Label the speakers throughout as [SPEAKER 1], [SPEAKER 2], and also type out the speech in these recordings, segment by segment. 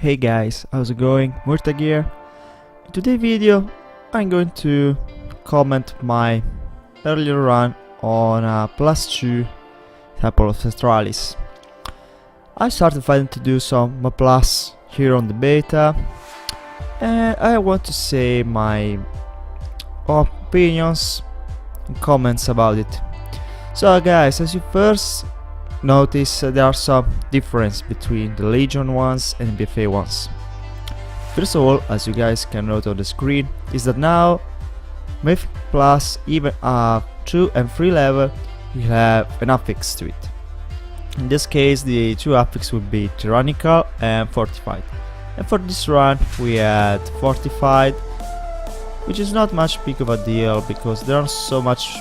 [SPEAKER 1] Hey guys, how's it going? Murta here. In today's video, I'm going to comment my earlier run on a +2 Temple of SethralisS. I started fighting to do some plus here on the beta, and I want to say my opinions and comments about it. So guys, as you first notice, there are some difference between the Legion ones and BFA ones. First of all, as you guys can note on the screen, is that now Mythic Plus, even 2 and 3 level, you have an affix to it. In this case, the two affix would be Tyrannical and Fortified. And for this run, we had Fortified, which is not much big of a deal because there are so much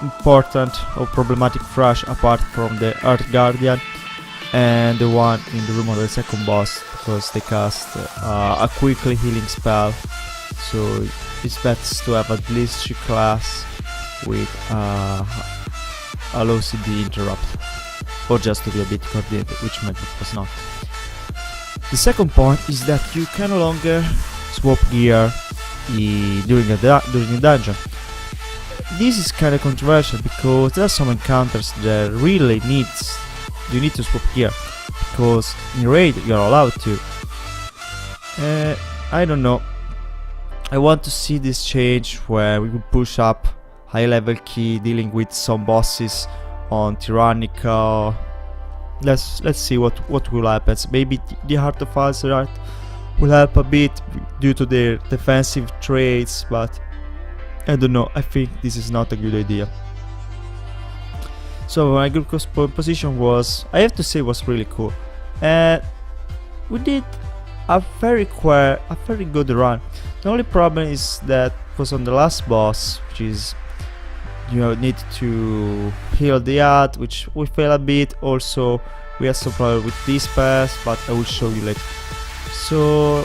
[SPEAKER 1] important or problematic thrush apart from the Earth Guardian and the one in the room of the second boss, because they cast a quickly healing spell, so it's best to have at least 2 class with a low CD interrupt, or just to be a bit coordinated, which Magic was not. The second point is that you can no longer swap gear during a dungeon. This is kind of controversial because there are some encounters that really you need to swap gear, because in raid you are allowed to. I don't know. I want to see this change where we will push up high level key dealing with some bosses on Tyrannical. Let's see what will happen. Maybe the Heart of Azeroth will help a bit due to their defensive traits, but I don't know, I think this is not a good idea. So my group position was, I have to say, was really cool. And we did a very good run. The only problem is that was on the last boss, which is you need to heal the art, which we failed a bit. Also, we had some problem with this pass, but I will show you later. So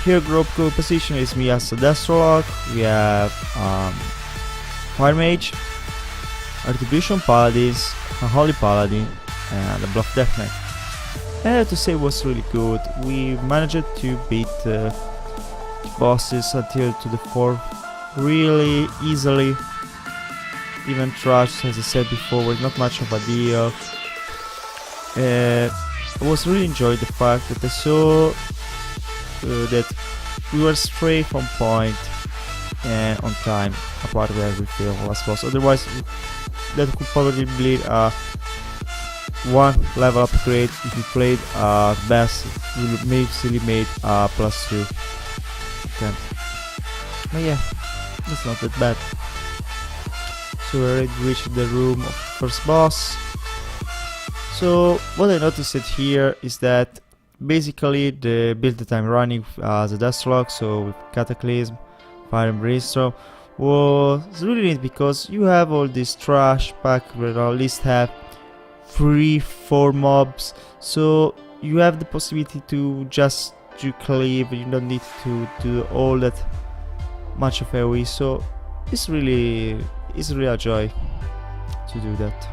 [SPEAKER 1] here group position is me as a Warlock. We have Fire Mage, Attribution Paladins, a Holy Paladin, and a Bluff Death Knight. And I have to say it was really good. We managed to beat the bosses until to the 4th really easily. Even Trash, as I said before, was not much of a deal. I was really enjoying the fact that I saw that we were straight from point and on time, apart where we failed last boss. Otherwise, that could probably bleed a 1 level upgrade. If you played best, you would have easily made a +2 attempt. But yeah, it's not that bad. So we already reached the room of the first boss. So what I noticed here is that basically the build that I'm running as a Deathstroke, so with Cataclysm, Fire and Brimstone, was really neat because you have all this trash pack where at least have 3-4 mobs, so you have the possibility to just do cleave. You don't need to do all that much of AoE, so it's really a joy to do that.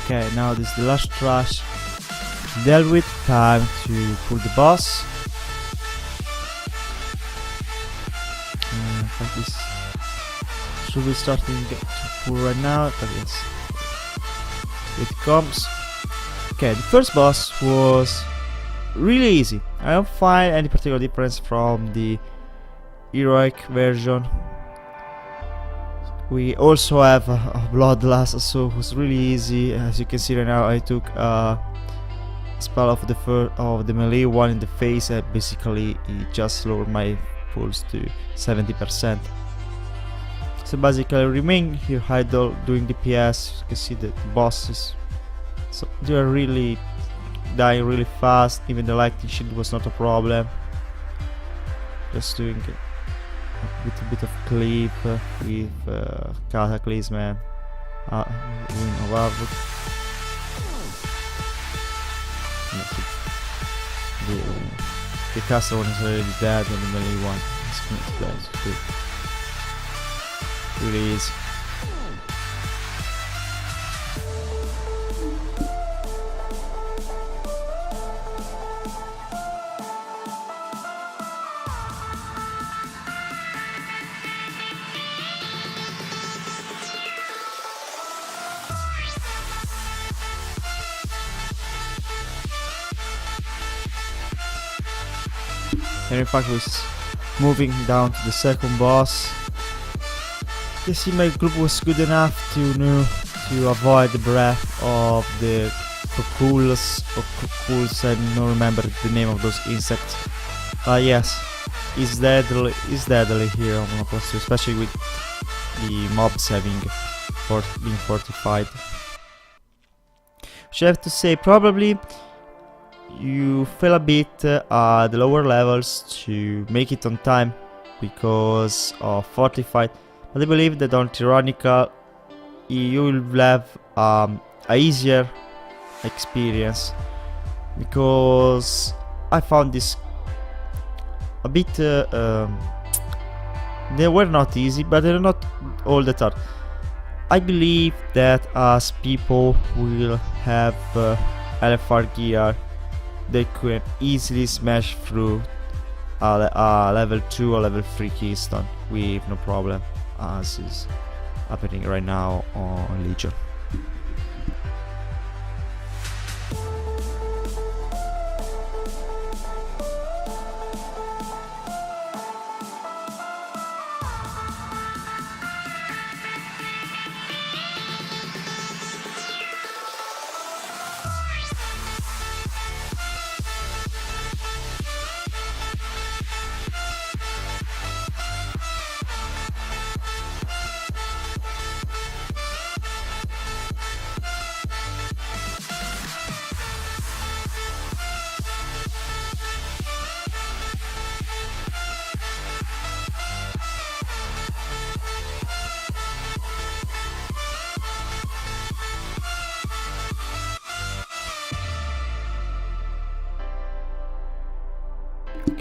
[SPEAKER 1] Okay, now this is the last trash dealt with. Time to pull the boss. Like this should be starting to pull right now, but yes, it comes. Okay, the first boss was really easy. I don't find any particular difference from the heroic version. We also have a bloodlust, so it was really easy. As you can see right now, I took a spell of the melee one in the face, and basically it just lowered my pulse to 70%. So basically I remain here idle doing DPS. You can see the bosses, so they are really dying really fast. Even the lightning shield was not a problem. Just doing with a bit of clip with Cataclysm and Warlock. The caster one is already dead, and the melee one is dead. So really easy. And in fact, was moving down to the second boss. You see, my group was good enough to avoid the breath of the cockles. I don't remember the name of those insects. Yes, it's deadly here on Monopoly, especially with the mobs being fortified. Which I have to say, probably you fail a bit at the lower levels to make it on time because of fortified, but I believe that on Tyrannical you will have a easier experience, because I found this a bit they were not easy, but they're not all that hard. I believe that as people will have LFR gear, they can easily smash through a level 2 or level 3 keystone with no problem, as is happening right now on Legion.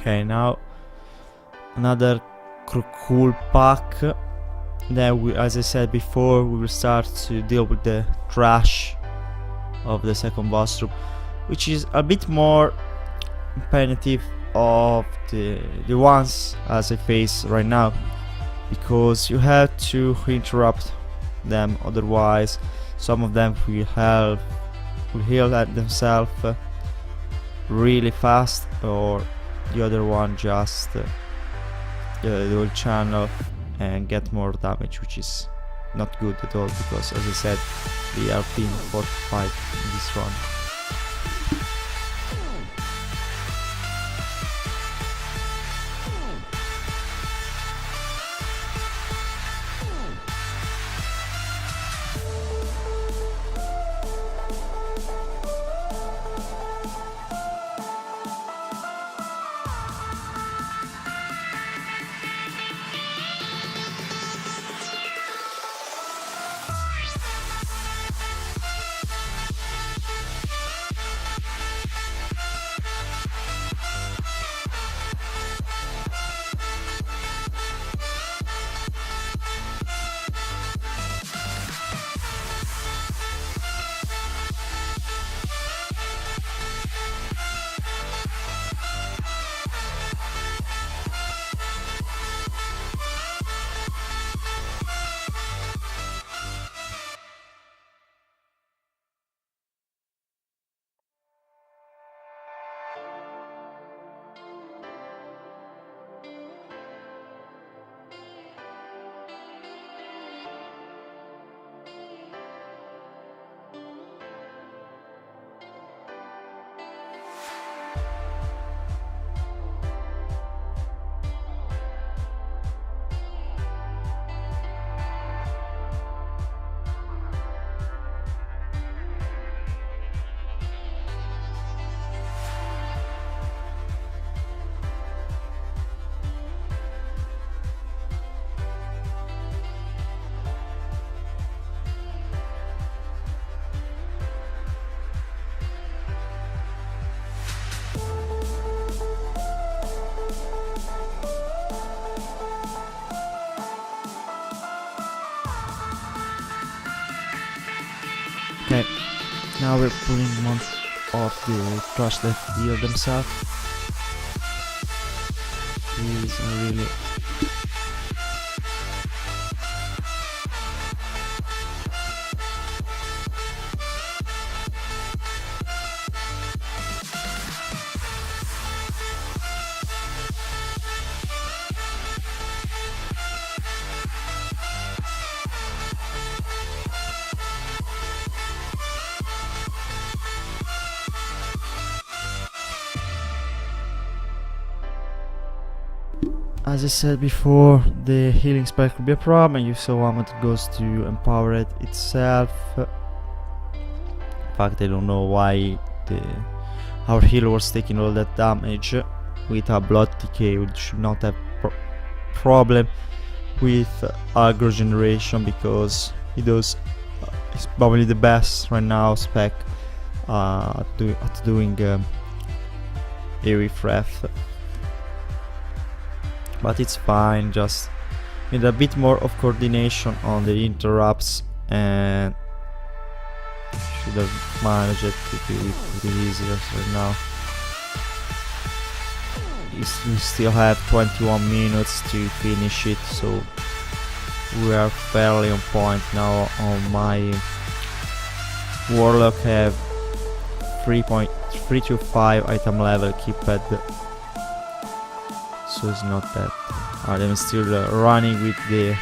[SPEAKER 1] Okay, now another cool pack. Then we, as I said before, we will start to deal with the trash of the second boss room, which is a bit more punitive of the ones as I face right now, because you have to interrupt them, otherwise some of them will heal at themselves really fast, or the other one just they will channel and get more damage, which is not good at all, because as I said, we are being fortified in this run. Now we're pulling one of the trash that heal themselves. These are really... As I said before, the healing spell could be a problem, and you saw one that goes to empower it itself. In fact, I don't know why our healer was taking all that damage with a blood decay. We should not have problem with aggro generation, because he does is probably the best right now spec at doing AoE breath. But it's fine, just need a bit more of coordination on the interrupts, and should have managed it pretty easier right now. We still have 21 minutes to finish it, so we are fairly on point now. On my Warlock have 3.325 item level keeped, so it's not that hard. I'm still running with the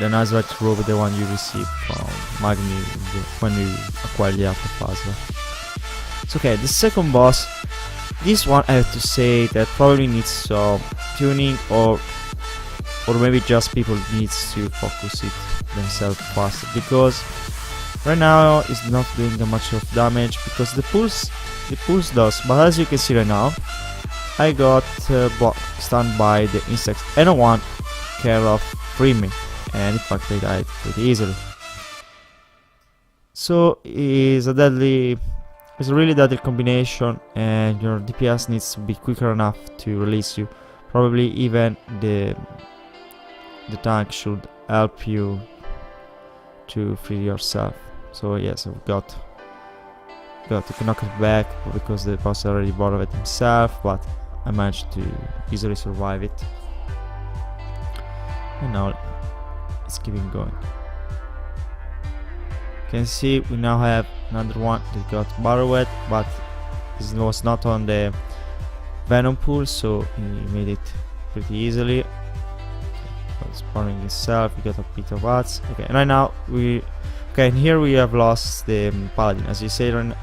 [SPEAKER 1] Nazareth robe, the one you received from Magni when you acquired the Alpha Puzzle. It's okay. The second boss, this one I have to say that probably needs some tuning, or maybe just people needs to focus it themselves faster, because right now it's not doing that much of damage, because the pulse does, but as you can see right now, I got stunned by the insects, and no one care of free me, and in fact I died pretty easily. So it's a really deadly combination, and your DPS needs to be quicker enough to release you. Probably even the tank should help you to free yourself. So yes, I've got to knock it back because the boss already bothered it himself, but I managed to easily survive it. And now it's keeping going. You can see we now have another one that got borrowed, but this was not on the venom pool, so he made it pretty easily. Spawning itself, we got a bit of ads. Okay, and right now and here we have lost the paladin, as you say, and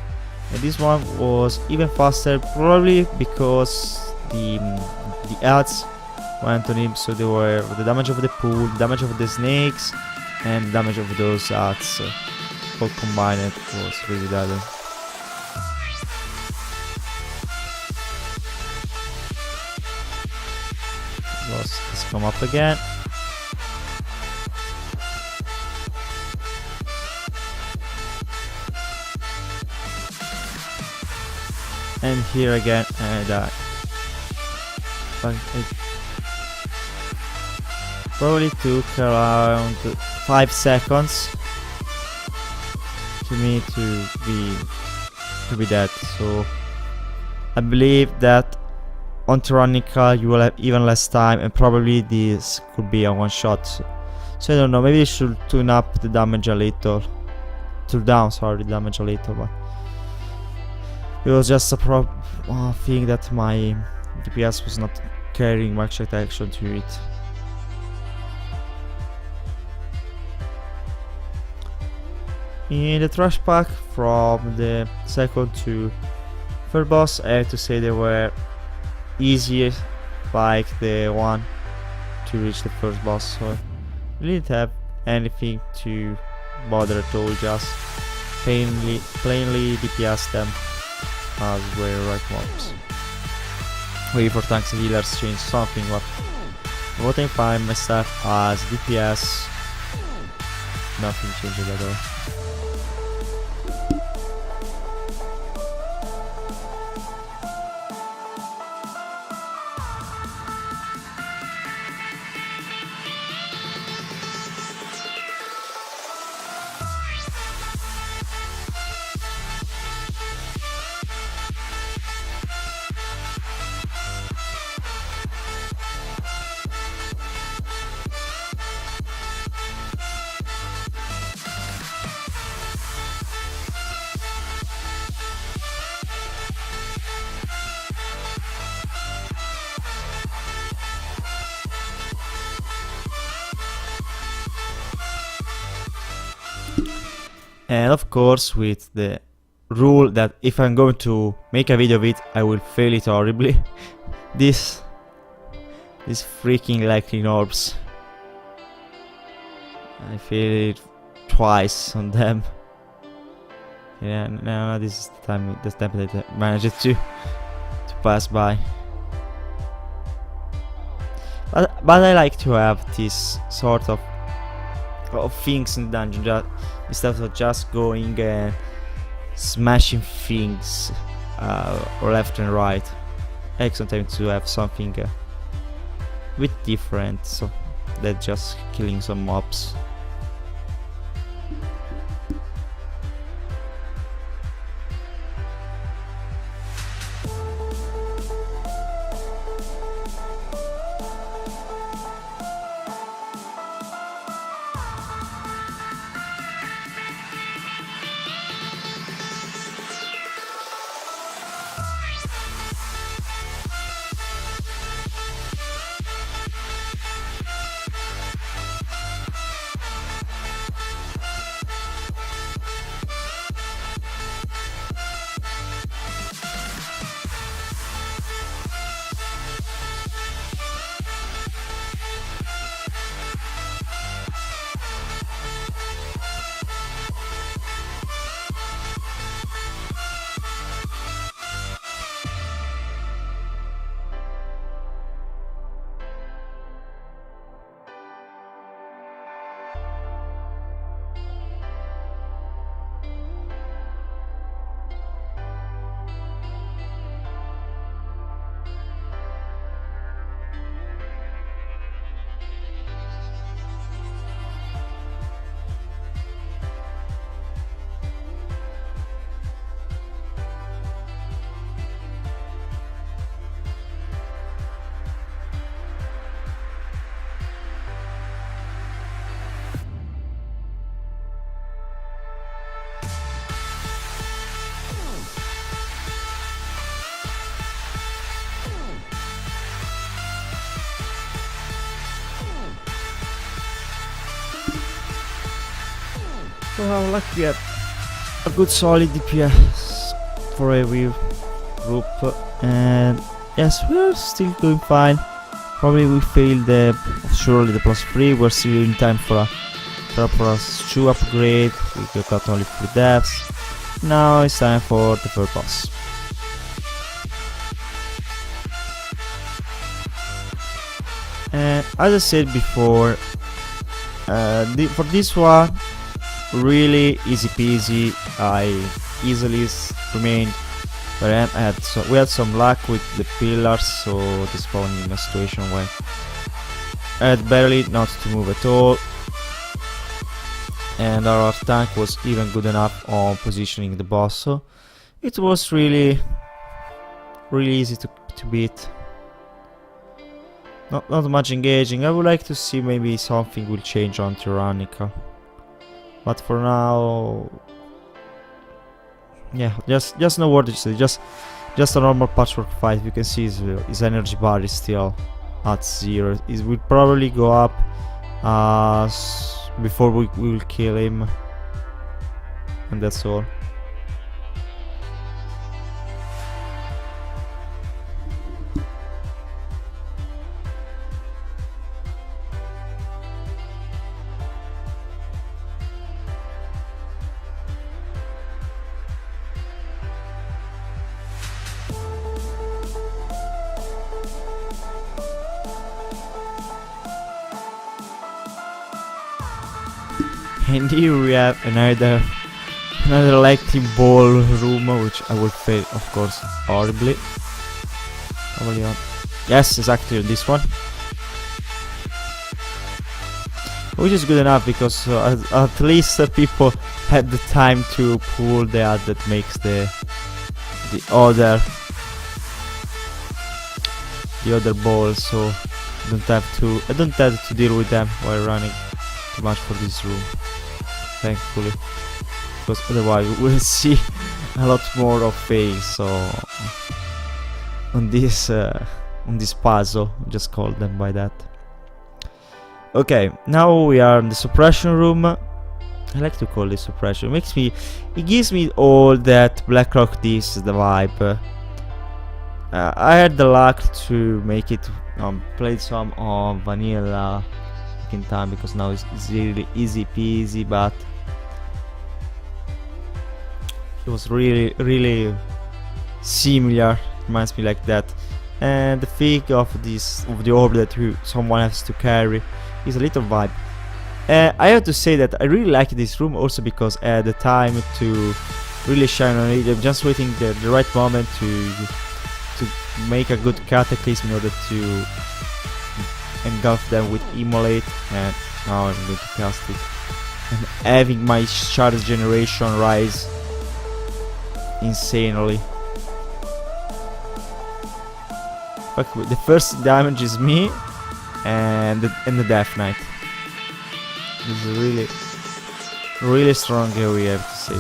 [SPEAKER 1] this one was even faster, probably because the ads went on him, so they were the damage of the pool, the damage of the snakes, and the damage of those ads all combined was really deadly. Let's come up again. And here again I died. But it probably took around 5 seconds to me to be dead. So I believe that on Tyrannica you will have even less time, and probably this could be a one shot. So I don't know, maybe I should tune up the damage a little. Tune down, sorry, the damage a little, but it was just a thing that my DPS was not carrying much attention to it. In the trash pack from the second to third boss, I have to say they were easier, like the one to reach the first boss, so I didn't have anything to bother at all, just plainly DPS them as were right mobs. Maybe for tanks and healers change something, but what I find myself as DPS, nothing changed at all. and of course with the rule that if I'm going to make a video of it, I will fail it horribly. These freaking lightning orbs, I failed it twice on them. Yeah, no, this is the time that I managed to pass by. But I like to have this sort of things in the dungeon, just instead of just going and smashing things left and right. I like sometimes to have something a bit different, so than just killing some mobs. So I would like to get a good solid DPS for every group, and yes, we are still doing fine. Probably we failed surely the +3. We're still in time for a +2 upgrade. We got only 3 deaths. Now it's time for the third boss. And as I said before, for this one, really easy peasy. I easily remained where I am. We had some luck with the pillars, so they spawned in a situation where I had barely not to move at all, and our tank was even good enough on positioning the boss, so it was really easy to beat. Not much engaging. I would like to see maybe something will change on Tyrannica, but for now, yeah, just no word to say. Just a normal patchwork fight. You can see his energy bar is still at 0. It will probably go up before we will kill him, and that's all. And here we have another lightning ball room, which I will fail, of course, horribly. Probably on. Yes, exactly this one. Which is good enough because at least people had the time to pull the ad that makes the other ball, so I don't have to deal with them while running too much for this room, thankfully, because otherwise we will see a lot more of fails on this puzzle, just call them by that. Okay, now we are in the suppression room. I like to call this suppression. It gives me all that BlackRock this the vibe. I had the luck to make it played some on vanilla in time, because now it's really easy peasy, but it was really similar. Reminds me like that. And the fig of the orb that someone has to carry is a little vibe. I have to say that I really like this room also because I had the time to really shine on it. I'm just waiting the right moment to make a good cataclysm in order to engulf them with immolate, and now I'm going to cast it. And having my shard generation rise insanely. Fuck, the first damage is me and the Death Knight. This is really strong here, we have to say,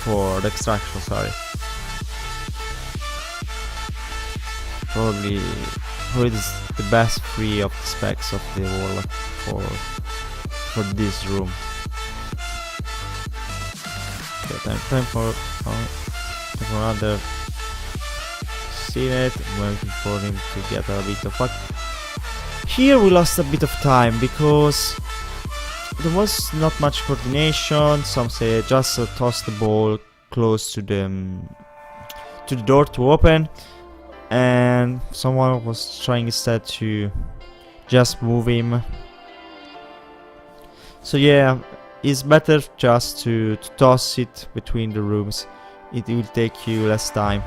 [SPEAKER 1] for the extraction, sorry. Probably is the best free of the specs of the Warlock for this room. Okay, time for another Senate. I'm waiting for him to get a bit of luck. Here we lost a bit of time because there was not much coordination. Some say just toss the ball close to the door to open, and someone was trying instead to just move him. So yeah, it's better just to toss it between the rooms. It will take you less time.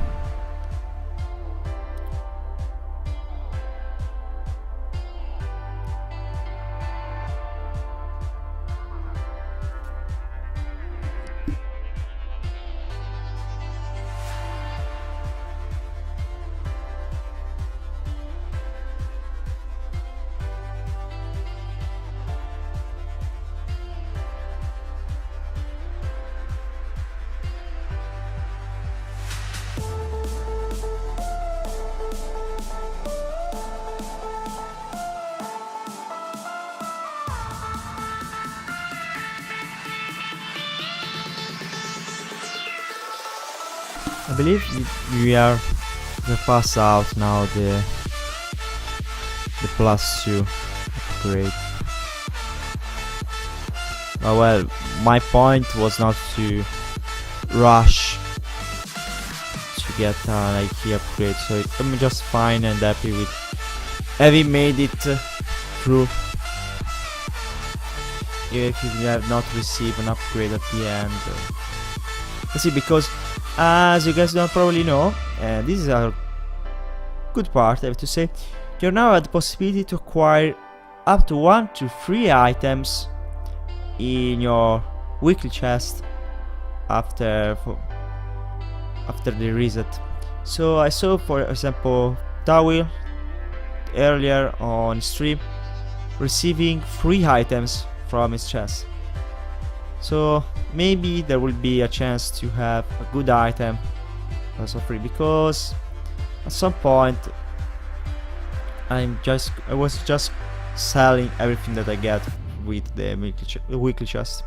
[SPEAKER 1] I believe we are the pass out now the +2 upgrade. Well, my point was not to rush to get an IK upgrade, so I'm just fine and happy with having made it through, even if you have not received an upgrade at the end. Let's see, because as you guys don't probably know, and this is a good part I have to say, you now have the possibility to acquire up to 1 to 3 items in your weekly chest after the reset. So I saw, for example, Tawil earlier on stream receiving 3 items from his chest. So maybe there will be a chance to have a good item also free, because at some point I was just selling everything that I get with the weekly chest.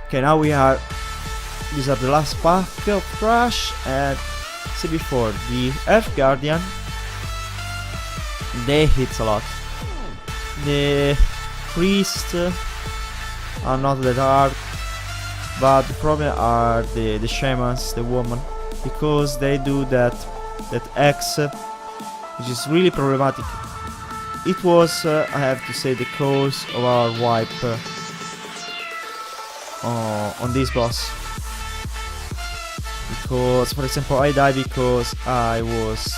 [SPEAKER 1] Okay, now these are the last pack of trash, and see before the Earth Guardian, they hit a lot. The priests are not that hard, but the problem are the shamans, the woman, because they do that X, which is really problematic. It was, I have to say, the cause of our wipe on this boss. Because, for example, I died because I was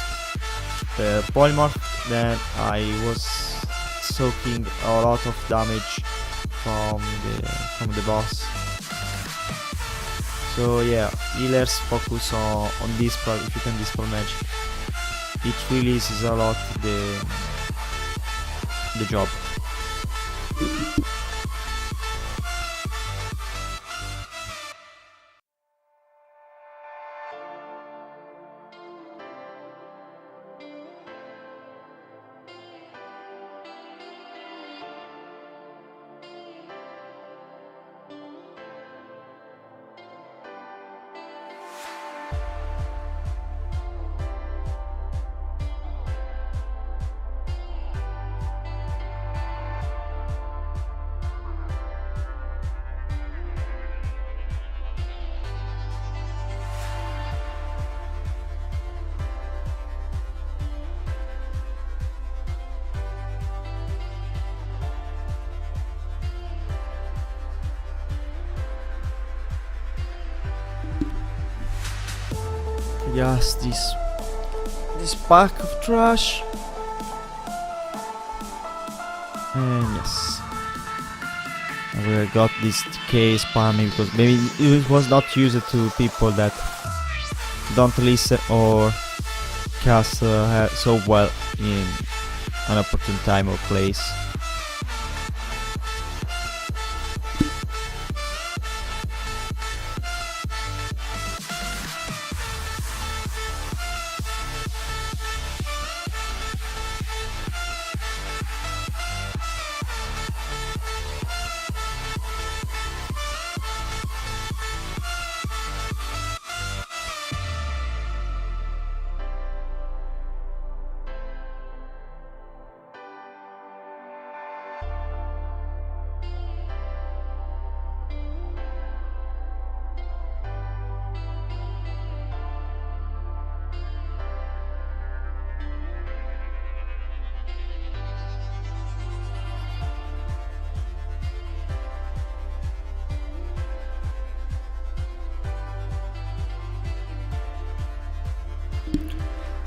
[SPEAKER 1] polymorph, then I was soaking a lot of damage from the boss. So yeah, healers focus on dispel. If you can dispel magic, it really eases a lot the job. yes, this pack of trash. And yes, we got this decay spamming because maybe it was not used to people that don't listen or cast so well in an opportune time or place.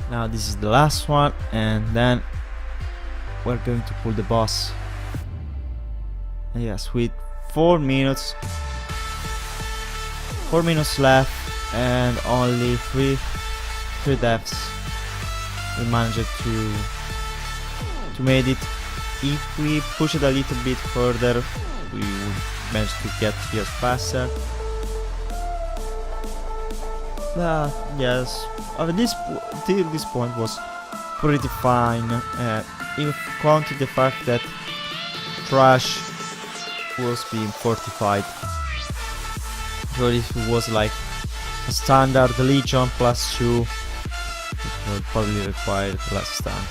[SPEAKER 1] Now this is the last one, and then we're going to pull the boss. And yes, with 4 minutes left and only three deaths, we managed to make it. If we push it a little bit further, we would manage to get here faster. Yes, till this point was pretty fine. If counting the fact that trash was being fortified. So if it was like a standard Legion +2, it would probably require less stun.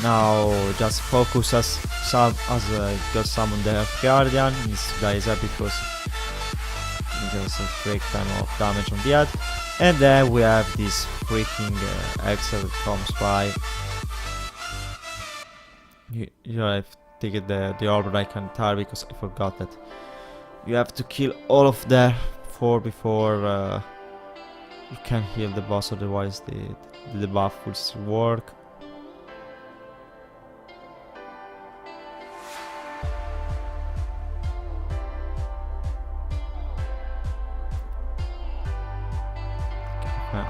[SPEAKER 1] Now just focus as just summon the Guardian. This guy is happy because he does a break time of damage on the head. And then we have this freaking Excel that comes by. You have to take the order I can tell because I forgot that you have to kill all of them before you can heal the boss, otherwise the debuff will still work.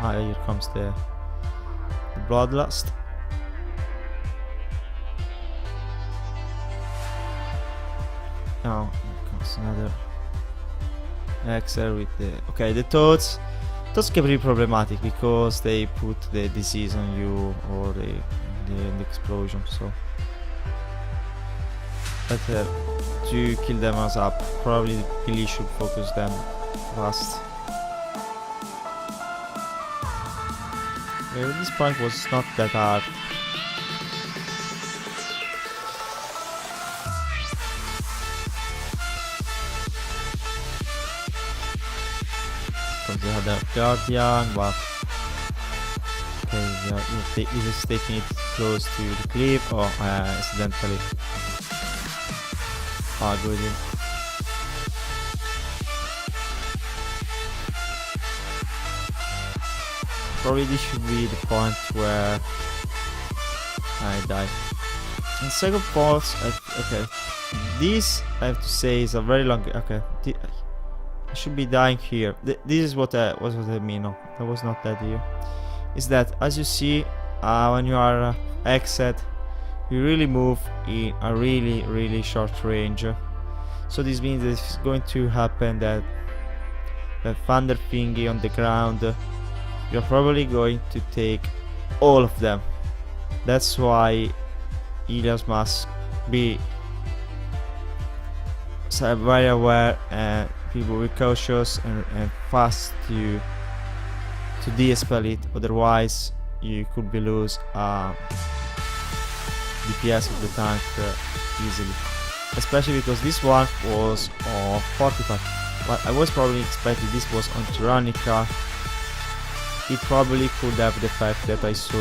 [SPEAKER 1] Here comes the Bloodlust. Now here comes another Exer with the... Okay, the Toads get pretty problematic because they put the disease on you or the explosion, so better to kill them as up. Probably Billy should focus them fast. This point was not that hard. Because they had a Guardian, but okay, yeah, he was taking it close to the cliff or accidentally good. Probably this should be the point where I die. And second pulse, okay. This I have to say is a very long. Okay, I should be dying here. This is what I mean. No, that was not that here. Is that as you see, when you are exit, you really move in a really short range. So this means that it's going to happen that the thunder thingy on the ground. You're probably going to take all of them. That's why Ilias must be very aware and people be cautious and fast to de-spell it. Otherwise, you could be lose DPS of the tank easily. Especially because this one was 45. But I was probably expecting this was on Tyrannica. It probably could have the effect that I saw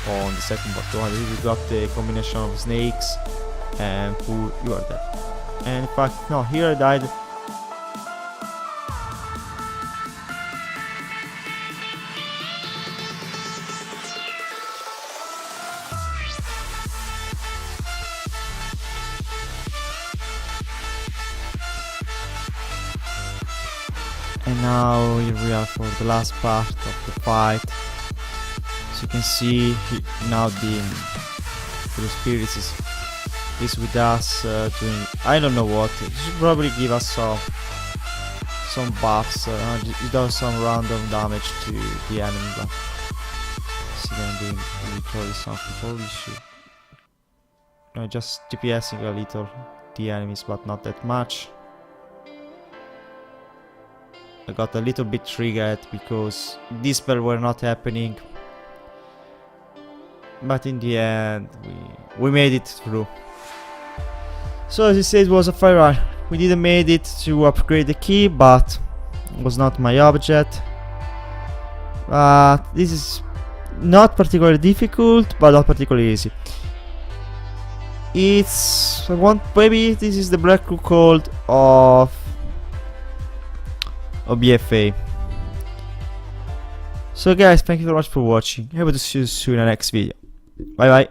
[SPEAKER 1] on the second boss. So you got the combination of snakes and you are dead. And in fact, no, here I died. And now here we are for the last part of the fight. As you can see, now the spirits is with us doing I don't know what. It should probably give us some buffs. It does some random damage to the enemy, but see them doing literally something. Holy shit! No, just DPSing a little the enemies, but not that much. I got a little bit triggered because these spells were not happening, but in the end we made it through. So as I said, it was a fire run. We didn't made it to upgrade the key, but it was not my object. This is not particularly difficult, but not particularly easy. It's maybe this is the black code of BFA. So guys, thank you very much for watching. I hope to see you soon in the next video. Bye bye.